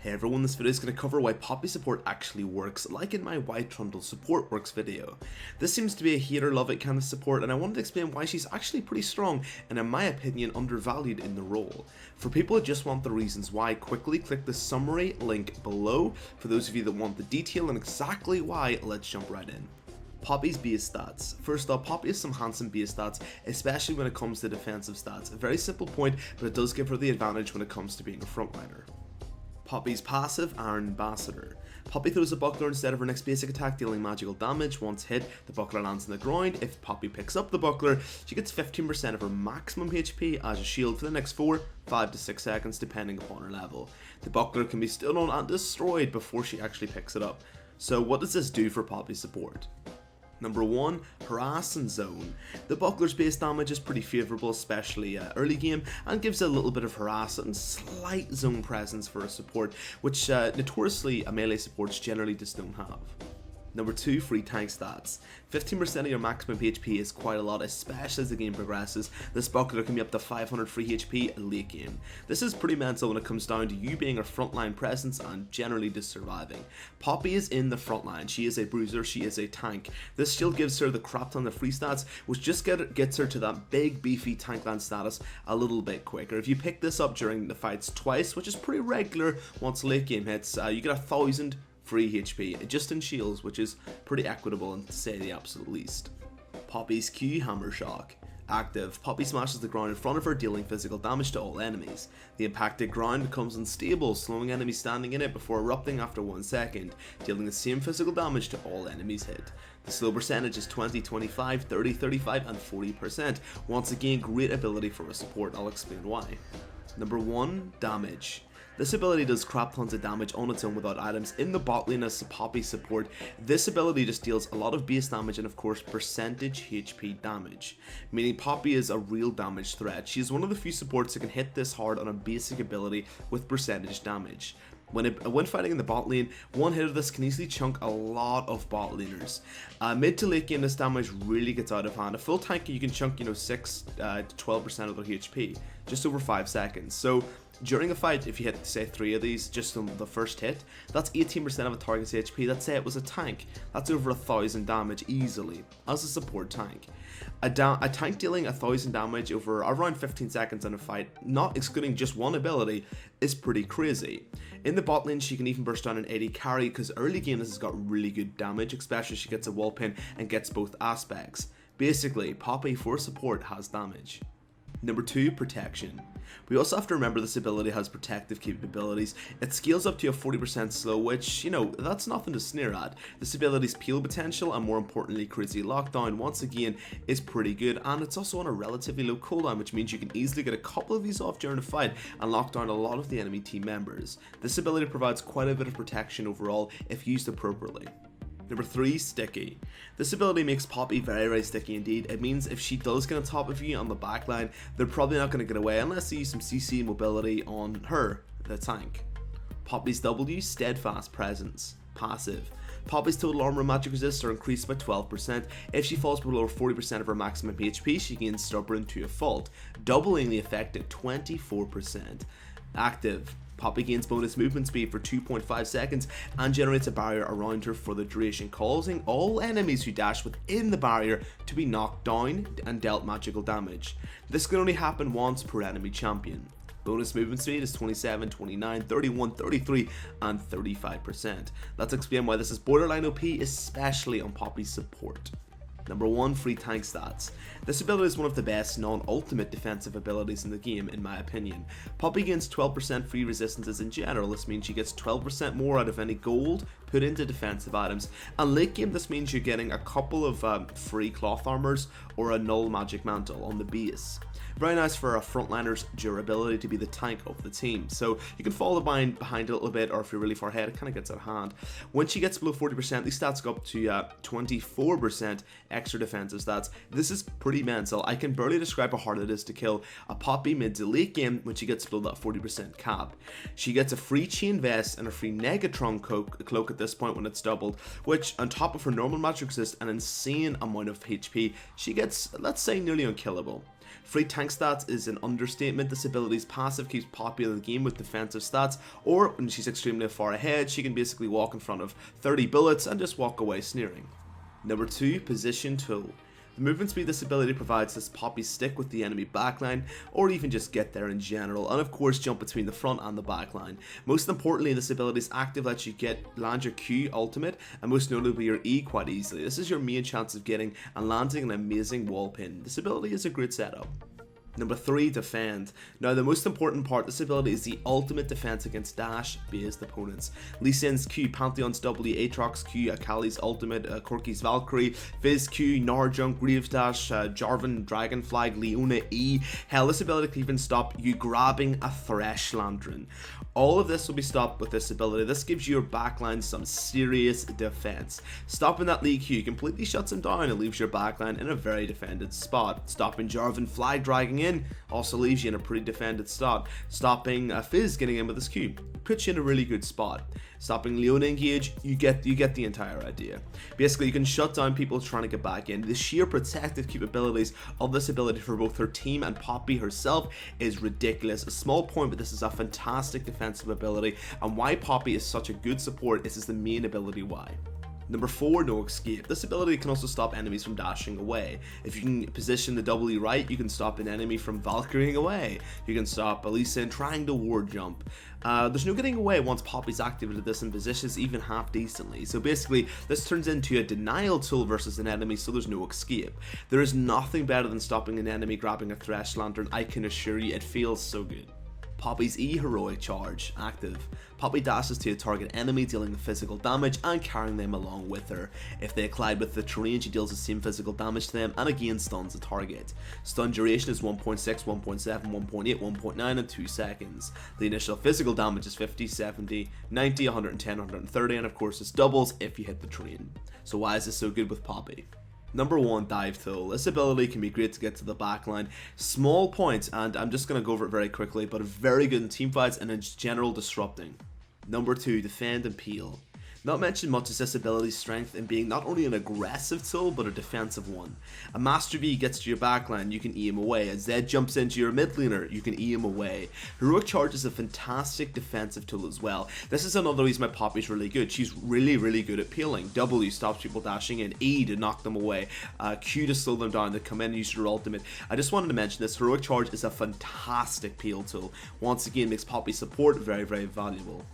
Hey everyone, this video is going to cover why Poppy support actually works, like in my Why Trundle support works video. This seems to be a hate or love it kind of support, and I wanted to explain why she's actually pretty strong and in my opinion undervalued in the role. For people who just want the reasons why, quickly click the summary link below. For those of you that want the detail and exactly why, let's jump right in. Poppy's base stats. First off, Poppy has some handsome base stats, especially when it comes to defensive stats. A very simple point, but it does give her the advantage when it comes to being a frontliner. Poppy's passive, Iron Ambassador. Poppy throws a buckler instead of her next basic attack, dealing magical damage. Once hit, the buckler lands on the ground. If Poppy picks up the buckler, she gets 15% of her maximum HP as a shield for the next 4, 5 to 6 seconds depending upon her level. The buckler can be stood on and destroyed before she actually picks it up. So what does this do for Poppy support? Number 1, Harass and Zone. The buckler's base damage is pretty favourable, especially early game, and gives a little bit of harass and slight zone presence for a support, which notoriously melee supports generally just don't have. Number 2, free tank stats. 15% of your maximum HP is quite a lot, especially as the game progresses. This buckler can be up to 500 free HP late game. This is pretty mental when it comes down to you being a frontline presence and generally just surviving. Poppy is in the frontline. She is a bruiser, she is a tank. This shield gives her the crap ton of free stats, which just gets her to that big beefy tankland status a little bit quicker. If you pick this up during the fights twice, which is pretty regular once late game hits, you get 1,000 free HP, just in shields, which is pretty equitable and to say the absolute least. Poppy's Q, Hammer Shock. Active, Poppy smashes the ground in front of her, dealing physical damage to all enemies. The impacted ground becomes unstable, slowing enemies standing in it before erupting after 1 second, dealing the same physical damage to all enemies hit. The slow percentage is 20, 25, 30, 35 and 40%. Once again, great ability for a support, I'll explain why. Number 1, Damage. This ability does crap tons of damage on its own without items. In the bot lane as Poppy support, this ability just deals a lot of base damage and of course percentage HP damage, meaning Poppy is a real damage threat. She is one of the few supports that can hit this hard on a basic ability with percentage damage. When fighting in the bot lane, one hit of this can easily chunk a lot of bot laners. Mid to late game, this damage really gets out of hand. A full tank, you can chunk 6 to 12% of their HP, just over 5 seconds. So during a fight, if you hit, say, 3 of these just on the first hit, that's 18% of a target's HP. Let's say it was a tank. That's over 1,000 damage easily, as a support tank. A tank dealing 1,000 damage over around 15 seconds in a fight, not excluding just one ability, is pretty crazy. In the bot lane, she can even burst down an 80 carry, because early game this has got really good damage, especially if she gets a wall pin and gets both aspects. Basically, Poppy for support has damage. Number 2, Protection. We also have to remember this ability has protective capabilities. It scales up to a 40% slow, which, that's nothing to sneer at. This ability's peel potential and more importantly crazy lockdown once again is pretty good, and it's also on a relatively low cooldown, which means you can easily get a couple of these off during a fight and lock down a lot of the enemy team members. This ability provides quite a bit of protection overall if used appropriately. Number 3, Sticky. This ability makes Poppy very, very sticky indeed. It means if she does get on top of you on the backline, they're probably not going to get away unless they use some CC mobility on her, the tank. Poppy's W, Steadfast Presence. Passive. Poppy's total armor and magic resist are increased by 12%. If she falls below 40% of her maximum HP, she gains Stubborn to a Fault, doubling the effect at 24%. Active. Poppy gains bonus movement speed for 2.5 seconds and generates a barrier around her for the duration, causing all enemies who dash within the barrier to be knocked down and dealt magical damage. This can only happen once per enemy champion. Bonus movement speed is 27, 29, 31, 33 and 35%. Let's explain why this is borderline OP, especially on Poppy's support. Number 1, free tank stats. This ability is one of the best non-ultimate defensive abilities in the game in my opinion. Poppy gains 12% free resistances in general. This means she gets 12% more out of any gold put into defensive items, and late game this means you're getting a couple of free cloth armors or a null magic mantle on the base. Very nice for a frontliner's durability to be the tank of the team, so you can follow behind a little bit, or if you're really far ahead it kind of gets out of hand. When she gets below 40%, these stats go up to 24% extra defensive stats. This is pretty mental. I can barely describe how hard it is to kill a Poppy mid to late game when she gets below that 40% cap. She gets a free chain vest and a free Negatron cloak at this point when it's doubled, which on top of her normal magic resist an insane amount of HP, she gets, let's say, nearly unkillable. Free tank stats is an understatement. This ability's passive keeps Poppy in the game with defensive stats, or when she's extremely far ahead, she can basically walk in front of 30 bullets and just walk away sneering. Number 2, Position Tool. The movement speed this ability provides lets Poppy stick with the enemy backline, or even just get there in general, and of course jump between the front and the backline. Most importantly, this ability's active lets you land your Q ultimate, and most notably your E quite easily. This is your main chance of getting and landing an amazing wall pin. This ability is a great setup. Number 3, Defend. Now the most important part of this ability is the ultimate defense against dash-based opponents. Lee Sin's Q, Pantheon's W, Aatrox's Q, Akali's ultimate, Corki's Valkyrie, Fizz Q, Narjunk, Greaves Dash, Jarvan, Dragonflag, Leona E. Hell, this ability can even stop you grabbing a Thresh Lantern. All of this will be stopped with this ability. This gives your backline some serious defense. Stopping that Lee Q completely shuts him down and leaves your backline in a very defended spot. Stopping Jarvan flag dragging in also leaves you in a pretty defended spot. Stopping Fizz getting in with his Q puts you in a really good spot. Stopping Leona engage, you get the entire idea. Basically, you can shut down people trying to get back in. The sheer protective capabilities of this ability for both her team and Poppy herself is ridiculous. A small point, but this is a fantastic defensive ability, and why Poppy is such a good support. This is the main ability why. Number 4, No Escape. This ability can also stop enemies from dashing away. If you can position the W right, you can stop an enemy from Valkyrieing away. You can stop Elisa in trying to ward jump. There's no getting away once Poppy's activated this and positions even half decently. So basically, this turns into a denial tool versus an enemy, so there's no escape. There is nothing better than stopping an enemy grabbing a Thresh Lantern. I can assure you, it feels so good. Poppy's E Heroic Charge, active. Poppy dashes to a target enemy, dealing the physical damage and carrying them along with her. If they collide with the terrain, she deals the same physical damage to them and again stuns the target. Stun duration is 1.6, 1.7, 1.8, 1.9 and 2 seconds. The initial physical damage is 50, 70, 90, 110, 130, and of course this doubles if you hit the terrain. So why is this so good with Poppy? Number 1, Dive Tool. This ability can be great to get to the backline. Small points, and I'm just going to go over it very quickly, but very good in teamfights and in general disrupting. Number 2, Defend and Peel. Not mentioned much is this ability's strength in being not only an aggressive tool, but a defensive one. A Master V gets to your backline, you can E him away. As Zed jumps into your mid laner, you can E him away. Heroic Charge is a fantastic defensive tool as well. This is another reason why Poppy's really good. She's really good at peeling. W stops people dashing in, E to knock them away, Q to slow them down, to come in and use your ultimate. I just wanted to mention this. Heroic Charge is a fantastic peel tool. Once again, makes Poppy's support very valuable.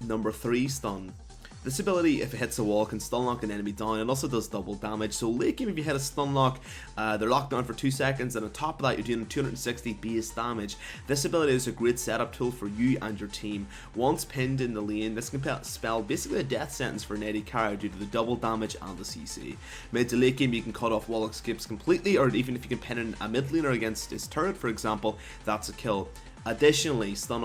Number 3, Stun. This ability, if it hits a wall, can stun lock an enemy down and also does double damage. So late game, if you hit a stun lock, they're locked down for 2 seconds, and on top of that, you're doing 260 base damage. This ability is a great setup tool for you and your team. Once pinned in the lane, this can spell basically a death sentence for an AD carry due to the double damage and the CC. Mid to late game, you can cut off wall escapes completely, or even if you can pin in a mid laner against his turret, for example, that's a kill. Additionally, this stun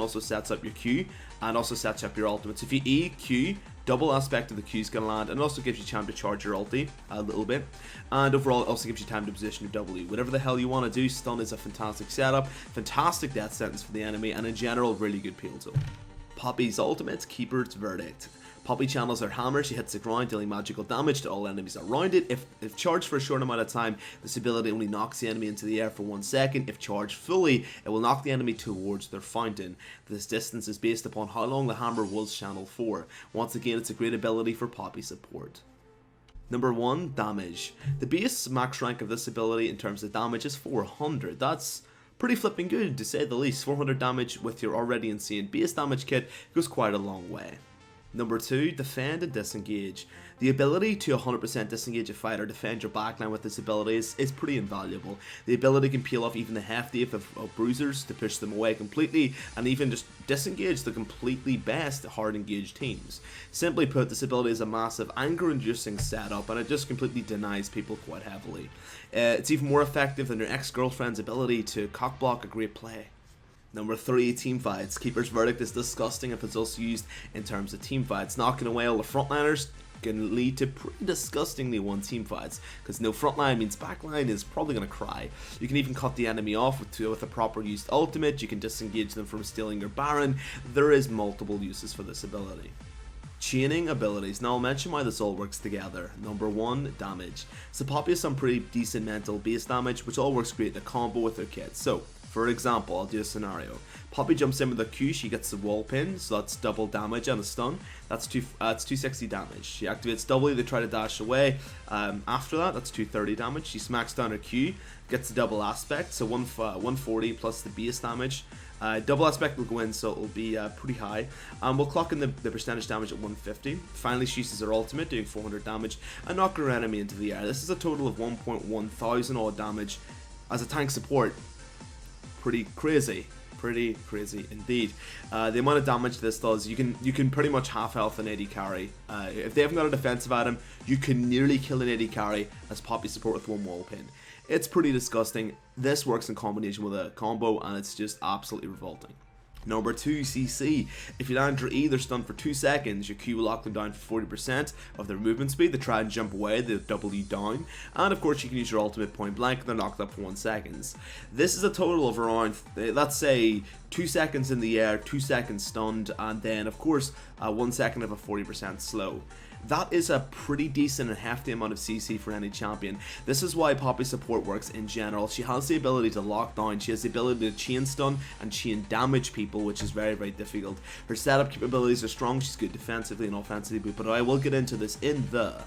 also sets up your Q and also sets up your ultimate. So if you E, Q, double aspect of the Q's can land, and it also gives you time to charge your ulti a little bit, and overall it also gives you time to position your W. Whatever the hell you want to do, stun is a fantastic setup, fantastic death sentence for the enemy, and in general, really good peel tool. Poppy's ultimate, Keeper's Verdict. Poppy channels her hammer, she hits the ground, dealing magical damage to all enemies around it. If charged for a short amount of time, this ability only knocks the enemy into the air for 1 second. If charged fully, it will knock the enemy towards their fountain. This distance is based upon how long the hammer was channeled for. Once again, it's a great ability for Poppy support. Number 1, Damage. The base max rank of this ability in terms of damage is 400. That's pretty flipping good, to say the least. 400 damage with your already insane base damage kit goes quite a long way. Number 2, Defend and Disengage. The ability to 100% disengage a fighter, defend your backline with this ability is pretty invaluable. The ability can peel off even the hefty of bruisers to push them away completely, and even just disengage the completely best hard engaged teams. Simply put, this ability is a massive anger-inducing setup, and it just completely denies people quite heavily. It's even more effective than your ex-girlfriend's ability to cockblock a great play. Number 3, Teamfights. Keeper's Verdict is disgusting if it's also used in terms of teamfights. Knocking away all the frontliners can lead to pretty disgustingly won teamfights, because no frontline means backline is probably going to cry. You can even cut the enemy off with a proper used ultimate. You can disengage them from stealing your Baron. There is multiple uses for this ability. Chaining abilities. Now I'll mention why this all works together. Number 1, damage. So Poppy has some pretty decent mental base damage, which all works great in a combo with her kit. So, for example, I'll do a scenario. Poppy jumps in with a Q, she gets the wall pin, so that's double damage and a stun. That's 260 damage. She activates W to try to dash away. After that, that's 230 damage. She smacks down her Q, gets the double aspect, so 140 plus the base damage. Double aspect will go in, so it'll be pretty high. We'll clock in the percentage damage at 150. Finally, she uses her ultimate, doing 400 damage, and knock her enemy into the air. This is a total of 1.1 thousand odd damage as a tank support. Pretty crazy indeed. The amount of damage this does, you can pretty much half health an AD carry. If they haven't got a defensive item, you can nearly kill an AD carry as Poppy support with one wall pin. It's pretty disgusting. This works in combination with a combo, and it's just absolutely revolting. Number 2, CC. If you land your E, they're stunned for 2 seconds. Your Q will lock them down for 40% of their movement speed. They try and jump away, they W down. And of course, you can use your ultimate point blank, and they're knocked up for 1 second. This is a total of around, let's say, 2 seconds in the air, 2 seconds stunned, and then, of course, 1 second of a 40% slow. That is a pretty decent and hefty amount of CC for any champion. This is why Poppy support works in general. She has the ability to lock down, she has the ability to chain stun and chain damage people, which is very, very difficult. Her setup capabilities are strong, she's good defensively and offensively, but I will get into this in the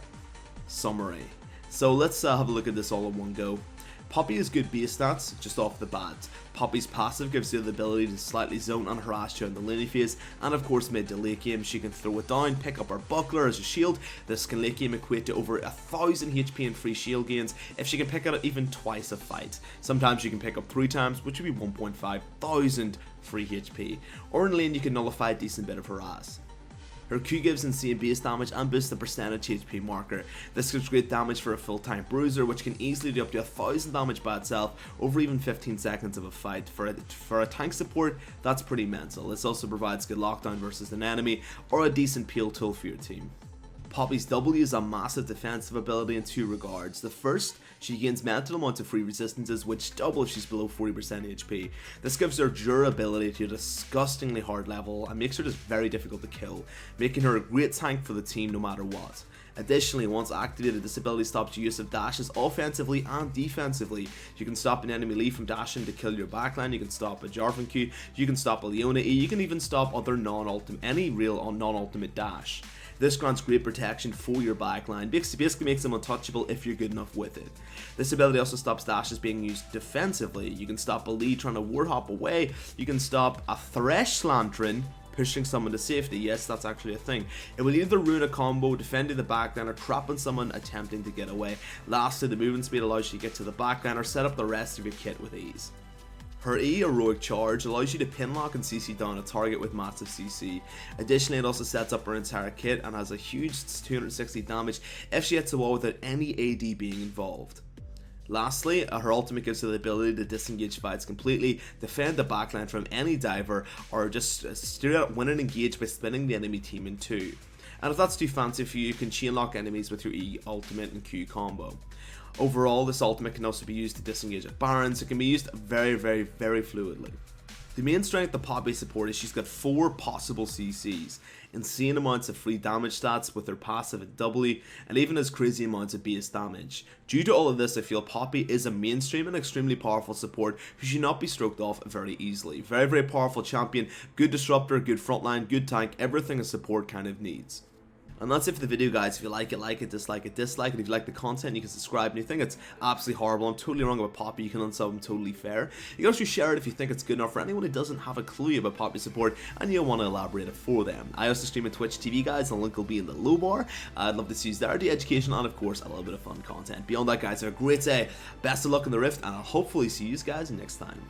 summary. So let's have a look at this all in one go. Poppy has good base stats just off the bat. Poppy's passive gives you the ability to slightly zone and harass you in the laning phase, and of course mid to late game she can throw it down, pick up her buckler as a shield. This can late game equate to over 1000 HP and free shield gains if she can pick it up even twice a fight. Sometimes you can pick up 3 times, which would be 1.5 thousand free HP. Or in lane you can nullify a decent bit of harass. Her Q gives insane base damage and boosts the percentage HP marker. This gives great damage for a full-time bruiser, which can easily do up to 1000 damage by itself over even 15 seconds of a fight. For a tank support, that's pretty mental. This also provides good lockdown versus an enemy or a decent peel tool for your team. Poppy's W is a massive defensive ability in 2 regards. The first, she gains mental amounts of free resistances, which double if she's below 40% HP. This gives her durability to a disgustingly hard level and makes her just very difficult to kill, making her a great tank for the team no matter what. Additionally, once activated, this ability stops use of dashes offensively and defensively. You can stop an enemy Lee from dashing to kill your backline, you can stop a Jarvan Q, you can stop a Leona E, you can even stop other any real non-ultimate dash. This grants great protection for your backline, basically makes them untouchable if you're good enough with it. This ability also stops dashes being used defensively. You can stop a Lee trying to ward hop away, you can stop a Thresh Lantern pushing someone to safety. Yes, that's actually a thing. It will either ruin a combo, defending the backline, or trapping someone attempting to get away. Lastly, the movement speed allows you to get to the backline or set up the rest of your kit with ease. Her E, Heroic Charge, allows you to pinlock and CC down a target with massive CC. Additionally, it also sets up her entire kit and has a huge 260 damage if she hits a wall without any AD being involved. Lastly, her ultimate gives her the ability to disengage fights completely, defend the backline from any diver, or just straight out win and engage by spinning the enemy team in 2. And if that's too fancy for you, you can chain lock enemies with your E, ultimate, and Q combo. Overall, this ultimate can also be used to disengage at barons. It can be used very, very, very fluidly. The main strength of Poppy support is she's got 4 possible CCs, insane amounts of free damage stats with her passive and W, and even as crazy amounts of base damage. Due to all of this, I feel Poppy is a mainstream and extremely powerful support who should not be stroked off very easily. Very, very powerful champion, good disruptor, good frontline, good tank, everything a support kind of needs. And that's it for the video, guys. If you like it, dislike it, dislike it. If you like the content, you can subscribe. And if you think it's absolutely horrible, I'm totally wrong about Poppy, you can unsub, I'm totally fair. You can also share it if you think it's good enough for anyone who doesn't have a clue about Poppy support and you want to elaborate it for them. I also stream on Twitch TV, guys. The link will be in the low bar. I'd love to see you there, the education, and of course, a little bit of fun content. Beyond that, guys, have a great day. Best of luck in the Rift, and I'll hopefully see you guys next time.